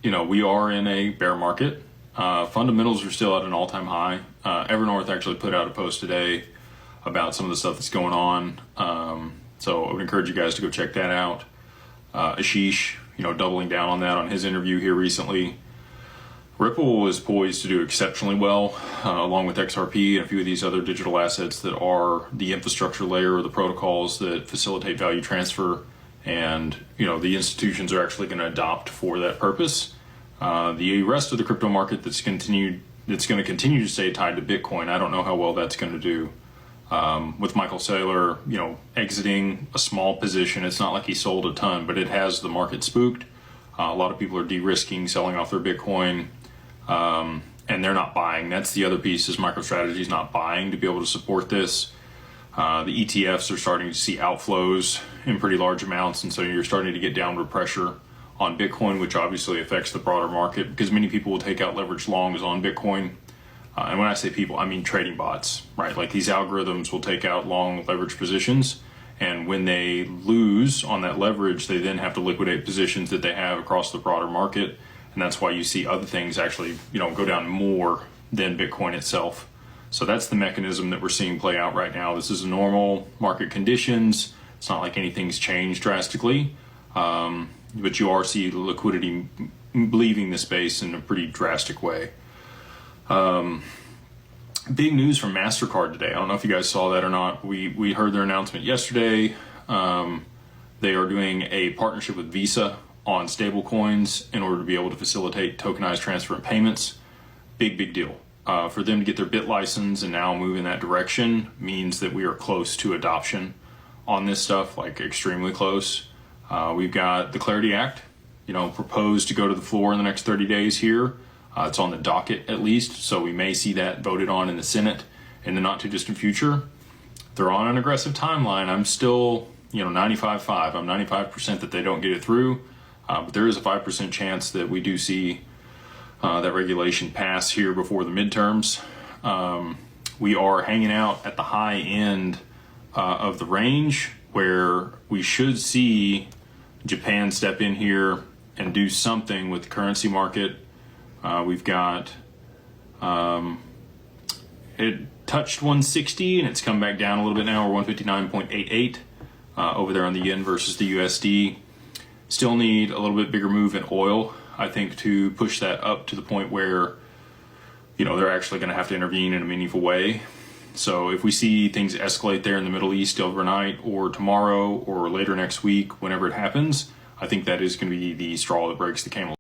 we are in a bear market. Fundamentals are still at an all-time high. Evernorth actually put out a post today about some of the stuff that's going on. So I would encourage you guys to go check that out. Ashish, doubling down on that on his interview here recently. Ripple is poised to do exceptionally well, along with XRP and a few of these other digital assets that are the infrastructure layer or the protocols that facilitate value transfer. And, the institutions are actually going to adopt for that purpose. The rest of the crypto market that's going to continue to stay tied to Bitcoin, I don't know how well that's going to do. With Michael Saylor, exiting a small position, it's not like he sold a ton, but it has the market spooked. A lot of people are de-risking, selling off their Bitcoin, and they're not buying. That's the other piece, is MicroStrategy is not buying to be able to support this. The ETFs are starting to see outflows in pretty large amounts, and so you're starting to get downward pressure on Bitcoin, which obviously affects the broader market because many people will take out leverage longs on Bitcoin. And when I say people, I mean trading bots, right? Like these algorithms will take out long leverage positions, and when they lose on that leverage, they then have to liquidate positions that they have across the broader market. And that's why you see other things actually, go down more than Bitcoin itself. So that's the mechanism that we're seeing play out right now. This is normal market conditions. It's not like anything's changed drastically, but you are seeing liquidity leaving the space in a pretty drastic way. Big news from MasterCard today. I don't know if you guys saw that or not. We heard their announcement yesterday. They are doing a partnership with Visa on stable coins in order to be able to facilitate tokenized transfer and payments. Big deal. For them to get their BIT license and now move in that direction means that we are close to adoption on this stuff, like extremely close. We've got the Clarity Act, proposed to go to the floor in the next 30 days here. It's on the docket at least, so we may see that voted on in the Senate in the not too distant future. They're on an aggressive timeline. I'm still, 95.5. I'm 95% that they don't get it through, but there is a 5% chance that we do see that regulation pass here before the midterms. We are hanging out at the high end of the range where we should see Japan step in here and do something with the currency market. We've got, it touched 160 and it's come back down a little bit now. We're 159.88 over there on the yen versus the USD. Still need a little bit bigger move in oil, I think, to push that up to the point where, they're actually going to have to intervene in a meaningful way. So if we see things escalate there in the Middle East overnight or tomorrow or later next week, whenever it happens, I think that is going to be the straw that breaks the camel's